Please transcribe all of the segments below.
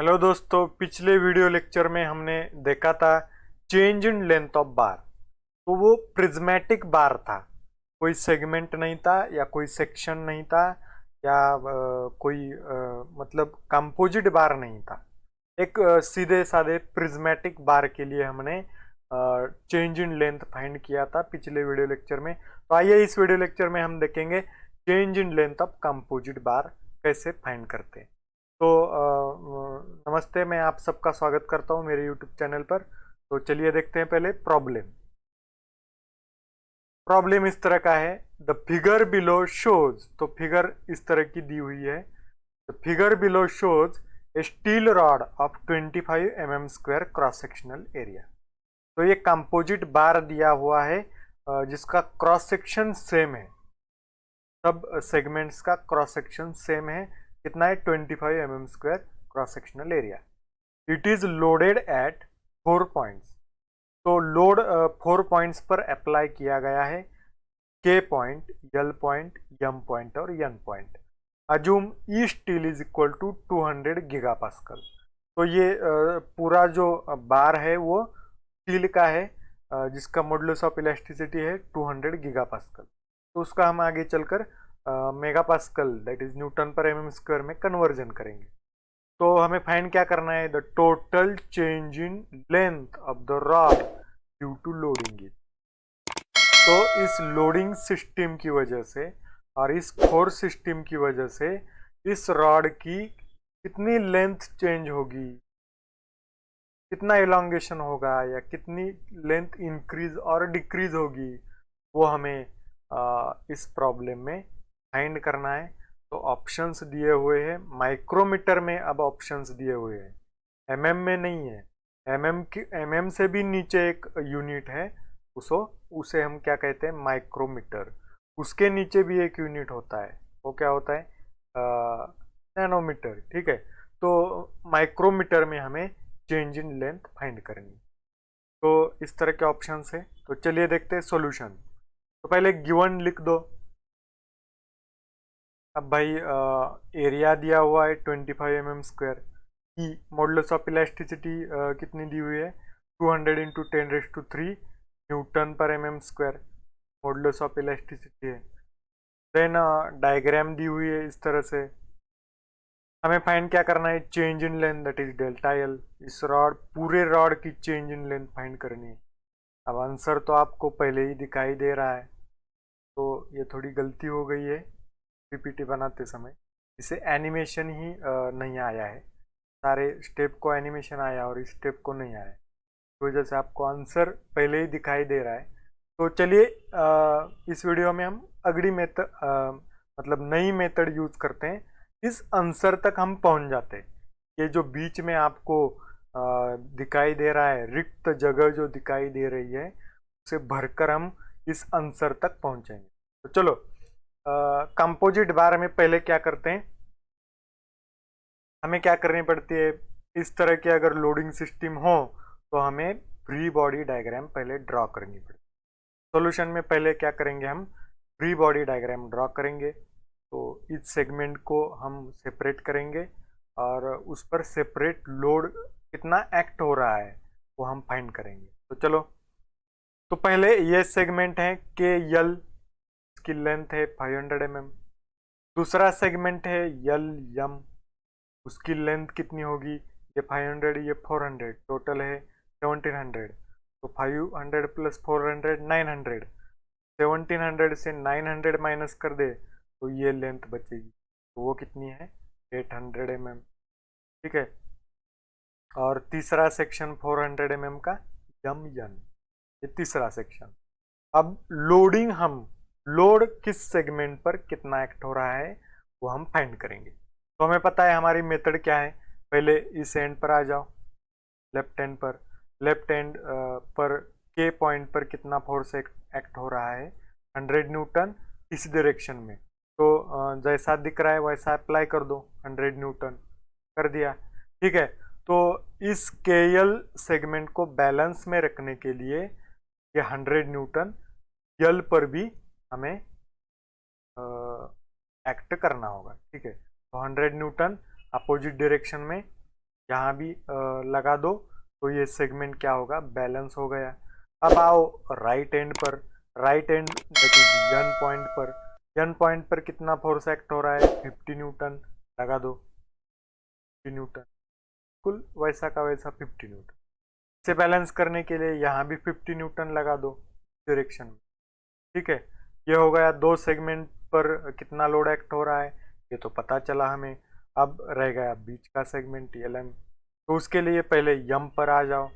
Hello दोस्तों, पिछले video lecture में हमने देखा था चेंज इन लेंथ ऑफ बार। तो वो प्रिज्मेटिक बार था, कोई सेगमेंट नहीं था या कोई सेक्शन नहीं था या कोई मतलब कंपोजिट बार नहीं था। एक सीधे साधे प्रिज्मेटिक बार के लिए हमने चेंज इन लेंथ फाइंड किया था पिछले वीडियो लेक्चर में। तो आइए इस वीडियो लेक्चर में हम देखेंगे change in length of composite bar कैसे फाइंड करते हैं। तो नमस्ते, मैं आप सबका स्वागत करता हूं मेरे यूट्यूब चैनल पर। तो चलिए देखते हैं पहले प्रॉब्लम। प्रॉब्लम इस तरह का है, द फिगर बिलो शोज। तो फिगर इस तरह की दी हुई है। The figure below shows A steel rod of 25 mm square cross sectional area. तो ये कंपोजिट बार दिया हुआ है जिसका क्रॉस सेक्शन सेम है। सब सेगमेंट्स का क्रॉस सेक्शन सेम है। कितना है? 25 mm square cross sectional area. It is loaded at 4 points. तो लोड 4 पॉइंट्स पर अप्लाई किया गया है। K point, L point, M point और N point. Assume E steel is equal to 200 giga pascal. तो ये पूरा जो बार है वो स्टील का है जिसका मॉडुलस ऑफ इलास्टिसिटी है 200 गीगा पास्कल। तो उसका हम आगे चलकर mega pascal that is newton पर एम स्क्वायर में कन्वर्जन करेंगे। तो हमें फाइंड क्या करना है? The total change in length of the rod due to loading it. तो इस लोडिंग सिस्टम की वजह से और इस फोर्स सिस्टम की वजह से इस रॉड की कितनी लेंथ चेंज होगी, कितना इलांगेशन होगा या कितनी लेंथ इंक्रीज और डिक्रीज होगी, वो हमें इस प्रॉब्लम में फाइंड करना है। तो ऑप्शंस दिए हुए हैं माइक्रोमीटर में। अब ऑप्शंस दिए हुए हैं, एमएम में नहीं है। एमएम की एमएम से भी नीचे एक यूनिट है, उसो उसे हम क्या कहते हैं? माइक्रोमीटर। उसके नीचे भी एक यूनिट होता है, वो क्या होता है? नैनोमीटर। ठीक है। तो माइक्रोमीटर में हमें चेंज इन लेंथ फाइंड करनी। तो इस तरह के ऑप्शंस है। तो चलिए देखते हैं सॉल्यूशन। तो पहले गिवन लिख दो। अब भाई एरिया दिया हुआ है 25 mm स्क्वायर की। मॉडुलस ऑफ इलास्टिसिटी कितनी दी हुई है? 200 इंटू 10⁻³ न्यूटन पर m square modulus of elasticity है। देन डायग्राम दी हुई है इस तरह से। हमें फाइंड क्या करना है? Change in length that is delta L. इस रॉड, पूरे रॉड की चेंज इन लेंथ फाइंड करनी है। अब आंसर तो आपको पहले ही दिखाई दे रहा है। तो ये थोड़ी गलती हो गई है पीपीटी बनाते समय। इसे एनिमेशन ही नहीं आया है। सारे स्टेप को एनिमेशन आया और इस स्टेप को नहीं आया, तो वजह से आपको आंसर पहले ही दिखाई दे रहा है। तो चलिए इस वीडियो में हम अगली मेथड मतलब नई मेथड यूज करते हैं। इस आंसर तक हम पहुंच जाते हैं। ये जो बीच में आपको दिखाई दे रहा है, रिक्त जगह जो दिखाई दे रही है, उसे भरकर हम इस आंसर तक पहुंचेंगे। तो चलो कंपोजिट बार में पहले क्या करते हैं? हमें क्या करनी पड़ती है? इस तरह के अगर लोडिंग सिस्टम हो तो हमें फ्री बॉडी डायग्राम पहले ड्रॉ करनी पड़ती है। सॉल्यूशन में पहले क्या करेंगे? हम फ्री बॉडी डायग्राम ड्रॉ करेंगे। तो इस सेगमेंट को हम सेपरेट करेंगे और उस पर सेपरेट लोड कितना एक्ट हो रहा है वो हम फाइंड करेंगे। तो चलो, तो पहले ये सेगमेंट है के यल, इसकी लेंथ है 500 mm। दूसरा सेगमेंट है यल यम, उसकी लेंथ कितनी होगी? ये 500, ये 400, टोटल है 1700। तो 500 प्लस 400 900। 1700 से 900 माइनस कर दे तो ये लेंथ बचेगी। तो वो कितनी है? 800 mm। ठीक है। और तीसरा सेक्शन 400 mm का यम यन, ये तीसरा सेक्शन। अब लोडिंग, हम लोड किस सेगमेंट पर कितना एक्ट हो रहा है वो हम फाइंड करेंगे। तो हमें पता है हमारी मेथड क्या है। पहले इस एंड पर आ जाओ, लेफ्ट हैंड पर। लेफ्ट हैंड पर के पॉइंट पर कितना फोर्स एक्ट हो रहा है? 100 न्यूटन इस डायरेक्शन में। तो जैसा दिख रहा है वैसा अप्लाई कर दो, 100 न्यूटन कर दिया। ठीक है। तो इस केएल सेगमेंट को बैलेंस में रखने के लिए ये 100 न्यूटन यल पर भी हमें एक्ट करना होगा। ठीक है। तो 100 न्यूटन अपोजिट डायरेक्शन में यहाँ भी लगा दो, तो ये सेगमेंट क्या होगा, बैलेंस हो गया। अब आओ राइट एंड पर, right and that is N point पर, यन पॉइंट पर कितना फोर्स एक्ट हो रहा है, 50 न्यूटन, लगा दो 50 न्यूटन, कुल वैसा का वैसा 50 न्यूटन। इसे बैलेंस करने के लिए यहाँ भी 50 न्यूटन लगा दो डायरेक्शन में, ठीक है। ये हो गया दो सेगमेंट पर कितना लोड एक्ट हो रहा है, ये तो पता चला हमें। अब रह गया बीच का सेगमेंट एल एम, तो उसके लिए पहले यम पर आ जाओ।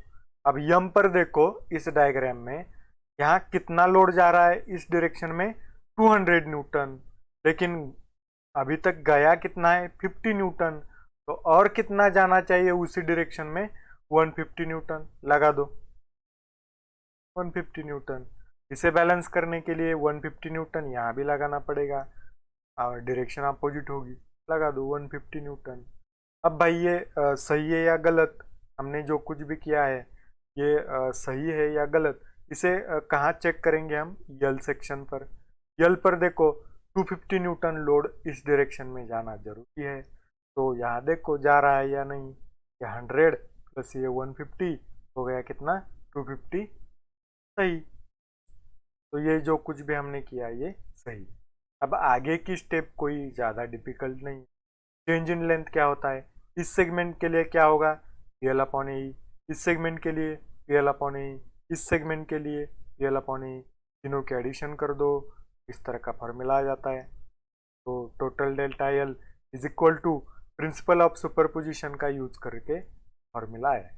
अब यम पर देखो इस डायग्राम में यहाँ कितना लोड जा रहा है इस डायरेक्शन में, 200 न्यूटन, लेकिन अभी तक गया कितना है, 50 न्यूटन, तो और कितना जाना चाहिए उसी डायरेक्शन में, 150 न्यूटन, लगा दो 150 न्यूटन। इसे बैलेंस करने के लिए 150 न्यूटन यहाँ भी लगाना पड़ेगा, और डायरेक्शन अपोजिट होगी, लगा दो 150 न्यूटन। अब भाई ये सही है या गलत, हमने जो कुछ भी किया है ये सही है या गलत, इसे कहाँ चेक करेंगे हम, यल सेक्शन पर। यल पर देखो 250 न्यूटन लोड इस डायरेक्शन में जाना जरूरी है, तो यहाँ देखो जा रहा है या नहीं, ये 100 प्लस ये 150 हो गया कितना, 250, सही। तो ये जो कुछ भी हमने किया ये सही। अब आगे की स्टेप कोई ज़्यादा डिफिकल्ट नहीं। चेंज इन लेंथ क्या होता है, इस सेगमेंट के लिए क्या होगा, पीएल अपॉन ए, इस सेगमेंट के लिए पीएल अपॉन ए, इस सेगमेंट के लिए पीएल अपॉन ए, तीनों के एडिशन कर दो, इस तरह का फॉर्मूला आ जाता है। तो total delta L is equal to principle of superposition का यूज करके फॉर्मूला है।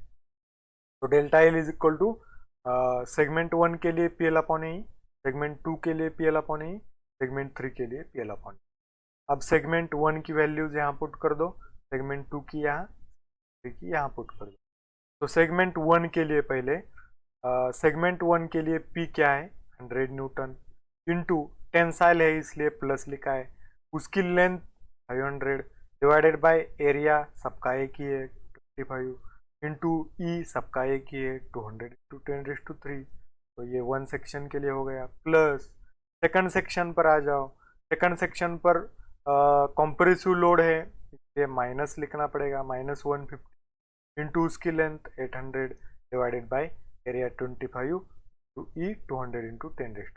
तो delta L is equal to segment 1 के लिए पीएल अपॉन ए, सेगमेंट 2 के लिए पीएल अपॉन ए, सेगमेंट 3 के लिए पीएल अपॉन ए। अब सेगमेंट 1 की वैल्यूज यहाँ पुट कर दो, सेगमेंट 2 की यहाँ, 3 की यहाँ पुट कर दो। तो सेगमेंट 1 के लिए पहले सेगमेंट 1 के लिए P क्या है, 100 न्यूटन, इनटू टेंसाइल है इसलिए प्लस लिखा है, उसकी लेंथ 500 डिवाइडेड बाय एरिया सबका एक ही है 25, इंटू ई सबका एक ही है 200 इंटू 10⁻³ तो ये वन सेक्शन के लिए हो गया। प्लस सेकंड सेक्शन पर आ जाओ, सेकंड सेक्शन पर कॉम्प्रेसिव लोड है इसलिए माइनस लिखना पड़ेगा, -150 इंटू उसकी length 800 divided by area 25 to E 200 into 10⁻²।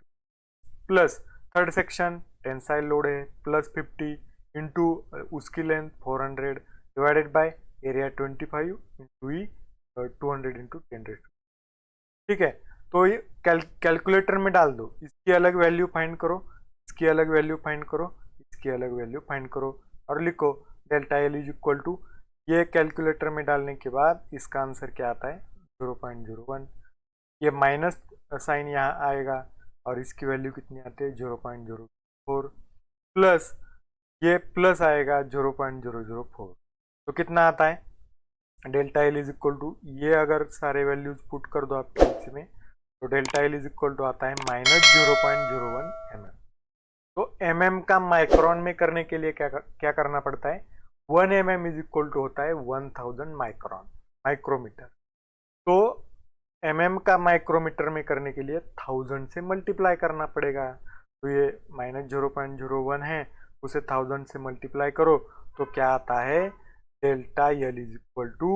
Plus third section tensile load है +50 इंटू उसकी length 400 divided by area 25 into E 200 into 10⁻²। ठीक है, तो ये कैलकुलेटर में डाल दो, इसकी अलग वैल्यू फाइंड करो, इसकी अलग वैल्यू फाइंड करो, इसकी अलग वैल्यू फाइंड करो, और लिखो delta L is equal to, ये कैलकुलेटर में डालने के बाद इसका आंसर क्या आता है 0.01, ये माइनस साइन यहाँ आएगा और इसकी वैल्यू कितनी आती है 0.004, प्लस ये प्लस आएगा 0.004, तो कितना आता है delta L is equal to, ये अगर सारे वैल्यूज पुट कर दो आपके इसमें, तो delta L is equal to आता है -0.01 mm। तो mm का माइक्रोन में करने के लिए क्या करना पड़ता है, 1 mm इज इक्वल टू होता है 1000 माइक्रोन, माइक्रोमीटर। तो mm का माइक्रोमीटर में करने के लिए 1000 से मल्टीप्लाई करना पड़ेगा, तो ये -0.01 है, उसे 1000 से मल्टीप्लाई करो तो क्या आता है, delta L is equal to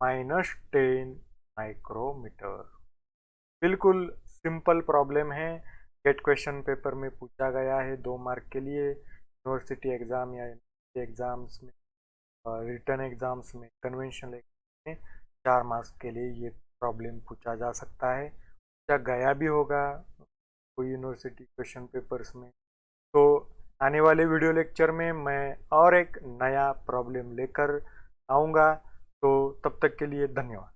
-10 micrometer. बिल्कुल सिंपल प्रॉब्लम है, गेट क्वेश्चन पेपर में पूछा गया है 2 मार्क के लिए, यूनिवर्सिटी एग्जाम या एग्जाम्स में, रिटर्न एग्जाम्स में, कन्वेंशनल में 4 मार्क्स के लिए ये प्रॉब्लम पूछा जा सकता है, पूछा गया भी होगा कोई यूनिवर्सिटी क्वेश्चन पेपर्स में। तो आने वाले वीडियो लेक्चर में मैं और एक नया प्रॉब्लम लेकर आऊँगा, तो तब तक के लिए धन्यवाद।